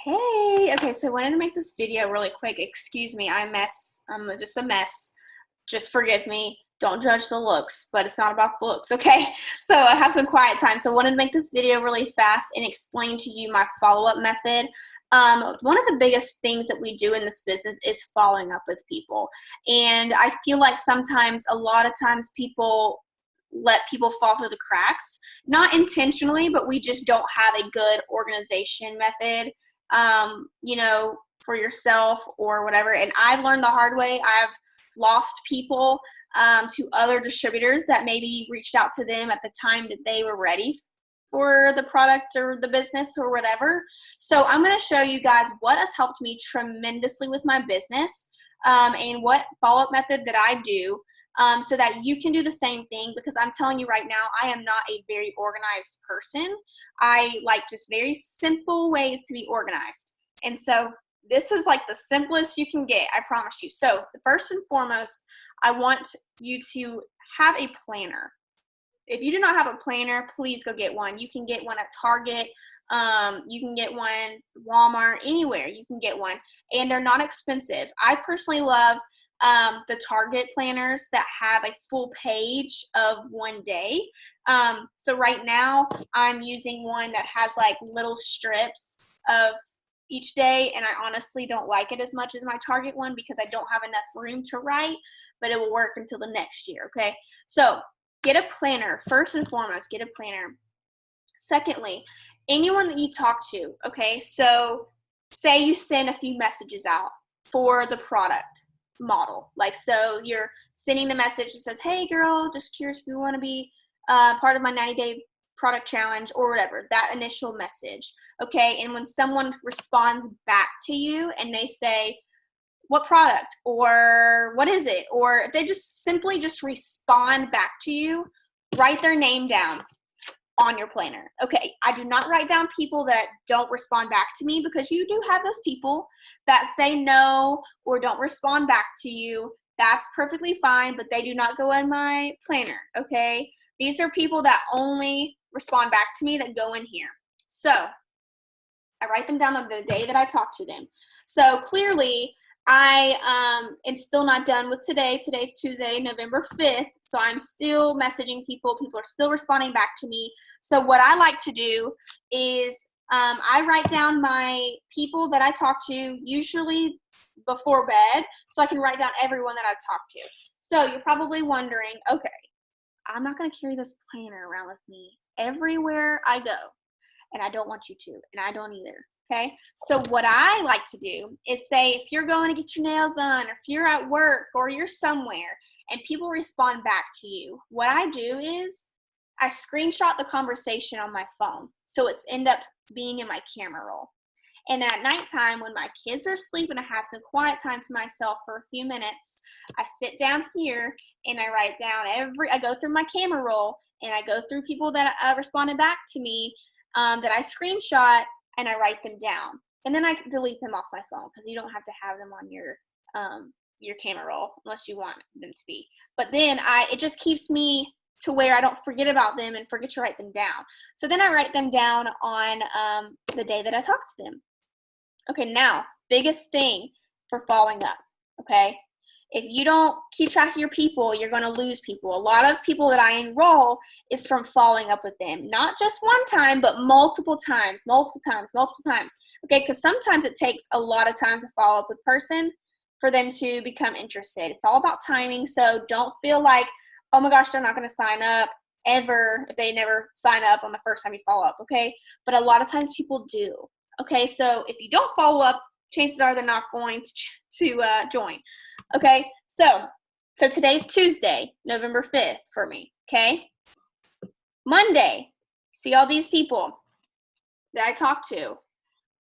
Hey, okay, so I wanted to make this video really quick. Excuse me, I'm just a mess. Just forgive me. Don't judge the looks, but it's not about the looks, okay? So I have some quiet time. So I wanted to make this video really fast and explain to you my follow-up method. One of the biggest things that we do in this business is following up with people. And I feel like sometimes, a lot of times, people let people fall through the cracks, not intentionally, but we just don't have a good organization method, for yourself or whatever. And I've learned the hard way. I've lost people to other distributors that maybe reached out to them at the time that they were ready for the product or the business or whatever. So I'm going to show you guys what has helped me tremendously with my business, and what follow-up method that I do, so that you can do the same thing, because I'm telling you right now, I am not a very organized person. I like just very simple ways to be organized. And so this is like the simplest you can get, I promise you. So first and foremost, I want you to have a planner. If you do not have a planner, please go get one. You can get one at Target. You can get one Walmart, anywhere you can get one, and they're not expensive. I personally love the Target planners that have a full page of one day. So right now I'm using one that has like little strips of each day, and I honestly don't like it as much as my Target one because I don't have enough room to write, but it will work until the next year, okay? So get a planner. First and foremost, get a planner. Secondly, anyone that you talk to, okay? So say you send a few messages out for the product model. Like, so you're sending the message that says, hey girl, just curious if you want to be part of my 90-day product challenge or whatever, that initial message, okay? And when someone responds back to you and they say, what product, or what is it, or if they just simply just respond back to you, write their name down on your planner. Okay, I do not write down people that don't respond back to me, because you do have those people that say no or don't respond back to you. That's perfectly fine, but they do not go in my planner, okay? These are people that only respond back to me that go in here. So I write them down on the day that I talk to them. So clearly, I am still not done with today. Today's Tuesday, November 5th, so I'm still messaging people. People are still responding back to me. So what I like to do is I write down my people that I talk to, usually before bed, so I can write down everyone that I talk to. So you're probably wondering, okay, I'm not going to carry this planner around with me everywhere I go, and I don't want you to, and I don't either. Okay, so what I like to do is say, if you're going to get your nails done, or if you're at work, or you're somewhere, and people respond back to you, what I do is I screenshot the conversation on my phone, so it's end up being in my camera roll. And at nighttime, when my kids are asleep and I have some quiet time to myself for a few minutes, I sit down here and I write down I go through my camera roll, and I go through people that responded back to me, that I screenshot, and I write them down. And then I delete them off my phone, because you don't have to have them on your camera roll unless you want them to be. But then it just keeps me to where I don't forget about them and forget to write them down. So then I write them down on the day that I talk to them. Okay, now, biggest thing for following up, okay? If you don't keep track of your people, you're going to lose people. A lot of people that I enroll is from following up with them. Not just one time, but multiple times. Okay, because sometimes it takes a lot of times to follow up with a person for them to become interested. It's all about timing, so don't feel like, oh my gosh, they're not going to sign up ever if they never sign up on the first time you follow up, okay? But a lot of times people do. Okay, so if you don't follow up, chances are they're not going to join. Okay, so today's Tuesday, November 5th for me, okay? Monday, see all these people that I talked to,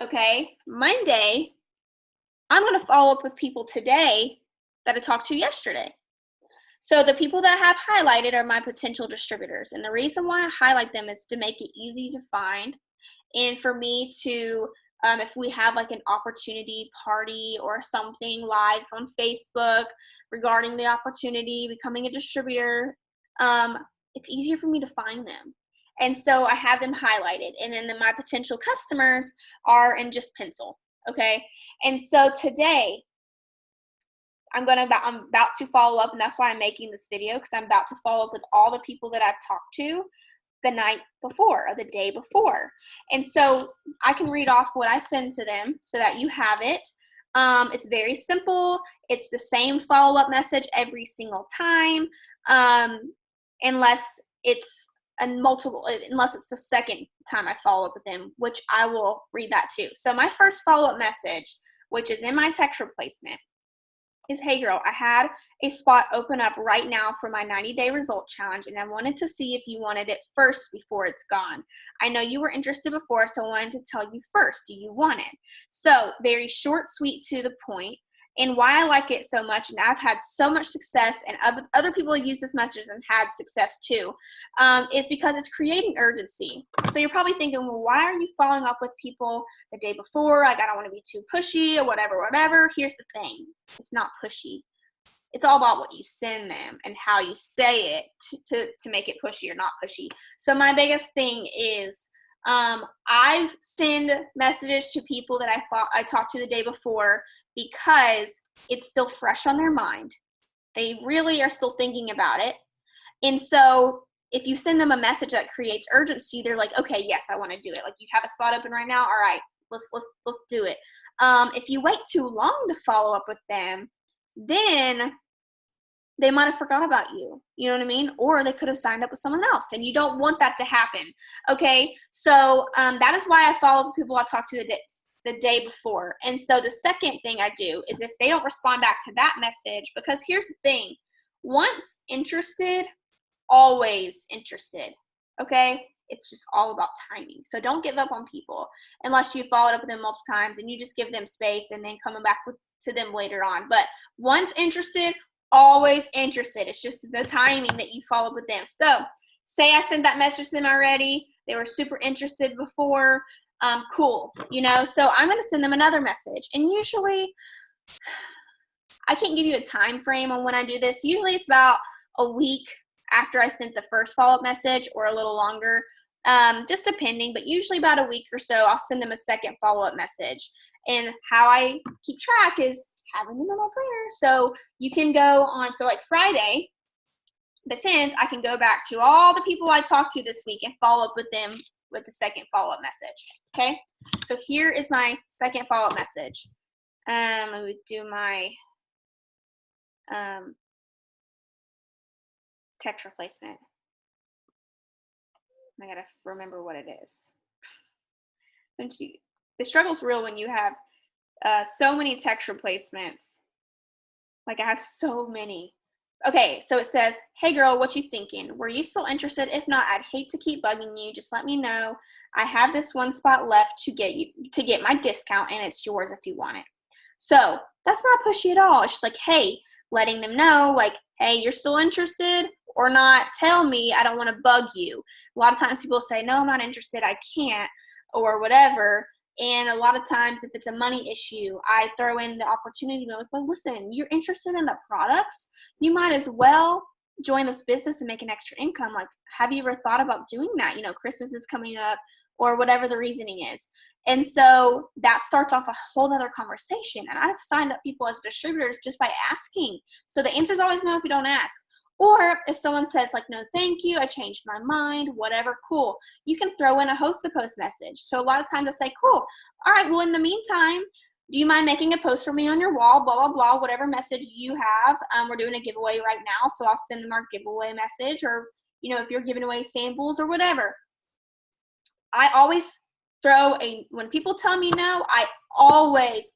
okay? Monday, I'm going to follow up with people today that I talked to yesterday. So the people that I have highlighted are my potential distributors, and the reason why I highlight them is to make it easy to find, and for me to if we have like an opportunity party or something live on Facebook regarding the opportunity, becoming a distributor, it's easier for me to find them. And so I have them highlighted, and then my potential customers are in just pencil, okay? And so today, I'm about to follow up, and that's why I'm making this video, because I'm about to follow up with all the people that I've talked to the night before or the day before. And so I can read off what I send to them so that you have it. It's very simple. It's the same follow-up message every single time, unless it's unless it's the second time I follow up with them, which I will read that too. So my first follow-up message, which is in my text replacement, is, hey girl, I had a spot open up right now for my 90-day result challenge, and I wanted to see if you wanted it first before it's gone. I know you were interested before, so I wanted to tell you first. Do you want it? So very short, sweet, to the point. And why I like it so much, and I've had so much success, and other people use this message and had success too, is because it's creating urgency. So you're probably thinking, well, why are you following up with people the day before? Like, I don't want to be too pushy or whatever. Here's the thing. It's not pushy. It's all about what you send them and how you say it to make it pushy or not pushy. So my biggest thing is, I send messages to people that I talked to the day before because it's still fresh on their mind. They really are still thinking about it. And so if you send them a message that creates urgency, they're like, okay, yes, I want to do it. Like, you have a spot open right now. All right, let's do it. If you wait too long to follow up with them, then they might have forgot about you. You know what I mean? Or they could have signed up with someone else, and you don't want that to happen. Okay, so that is why I follow people I talked to the day before. And so the second thing I do is, if they don't respond back to that message, because here's the thing, once interested, always interested. Okay, it's just all about timing. So don't give up on people unless you followed up with them multiple times and you just give them space and then coming back to them later on. But once interested, always interested. It's just the timing that you follow up with them. So say I sent that message to them already. They were super interested before. Cool. So I'm going to send them another message. And usually, I can't give you a time frame on when I do this. Usually it's about a week after I sent the first follow-up message, or a little longer, just depending. But usually about a week or so, I'll send them a second follow-up message. And how I keep track is having them in my planner. So you can go on, so like Friday the 10th, I can go back to all the people I talked to this week and follow up with them with the second follow-up message. Okay, so here is my second follow-up message. Let me do my text replacement. I gotta remember what it is. The struggle's real when you have so many text replacements. Like, I have so many. Okay, so it says, hey girl, what you thinking? Were you still interested? If not, I'd hate to keep bugging you. Just let me know. I have this one spot left to get my discount, and it's yours if you want it. So that's not pushy at all. It's just like, hey, letting them know, like, hey, you're still interested or not? Tell me. I don't want to bug you. A lot of times people say, no, I'm not interested. I can't, or whatever. And a lot of times, if it's a money issue, I throw in the opportunity to, like, well, listen, you're interested in the products, you might as well join this business and make an extra income. Like, have you ever thought about doing that? Christmas is coming up, or whatever the reasoning is. And so that starts off a whole other conversation. And I've signed up people as distributors just by asking. So the answer is always no if you don't ask. Or if someone says, like, no, thank you, I changed my mind, whatever, cool. You can throw in a host-to-post message. So a lot of times I say, cool, all right, well, in the meantime, do you mind making a post for me on your wall, blah, blah, blah, whatever message you have. We're doing a giveaway right now, so I'll send them our giveaway message, or, if you're giving away samples or whatever. I always when people tell me no, I always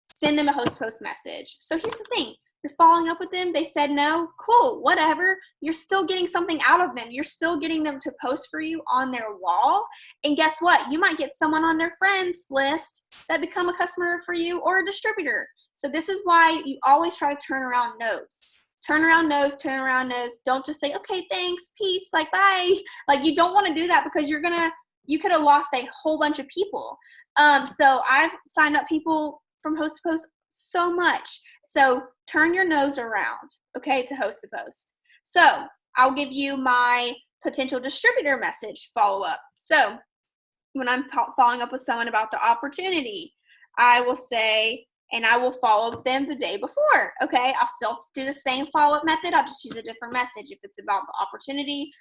send them a host-to-post message. So here's the thing. You're following up with them. They said no. Cool. Whatever. You're still getting something out of them. You're still getting them to post for you on their wall. And guess what? You might get someone on their friends list that become a customer for you, or a distributor. So this is why you always try to turn around no's. Turn around no's, turn around no's. Don't just say, okay, thanks, peace, like, bye. Like, you don't want to do that, because you could have lost a whole bunch of people. So I've signed up people from host to post so much. So turn your nose around, okay, to host to post. So I'll give you my potential distributor message follow-up. So when I'm following up with someone about the opportunity, I will say, and I will follow up them the day before, okay? I'll still do the same follow-up method. I'll just use a different message if it's about the opportunity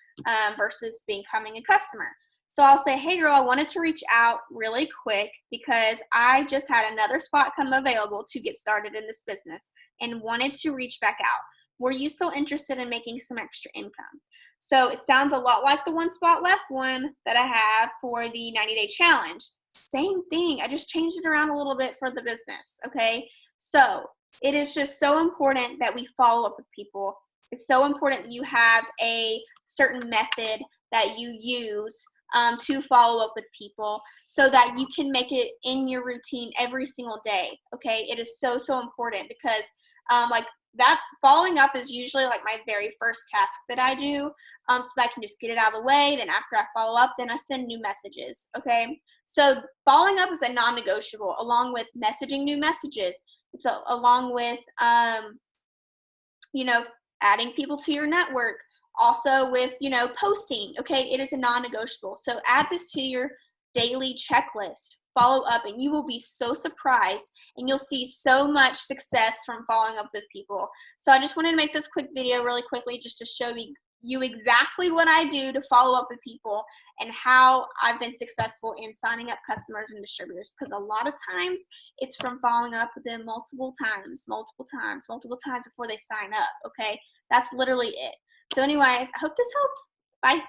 versus becoming a customer. So I'll say, hey girl, I wanted to reach out really quick because I just had another spot come available to get started in this business and wanted to reach back out. Were you still interested in making some extra income? So it sounds a lot like the one spot left one that I have for the 90-day challenge. Same thing. I just changed it around a little bit for the business, okay? So it is just so important that we follow up with people. It's so important that you have a certain method that you use to follow up with people so that you can make it in your routine every single day, okay? It is so, so important because like that following up is usually like my very first task that I do so that I can just get it out of the way. Then after I follow up, then I send new messages, okay? So following up is a non-negotiable along with messaging new messages. It's along with, you know, adding people to your network. Also with, you know, posting, okay? It is a non-negotiable. So add this to your daily checklist. Follow up, and you will be so surprised, and you'll see so much success from following up with people. So I just wanted to make this quick video really quickly just to show you exactly what I do to follow up with people and how I've been successful in signing up customers and distributors, because a lot of times it's from following up with them multiple times before they sign up, okay? That's literally it. So anyways, I hope this helped. Bye.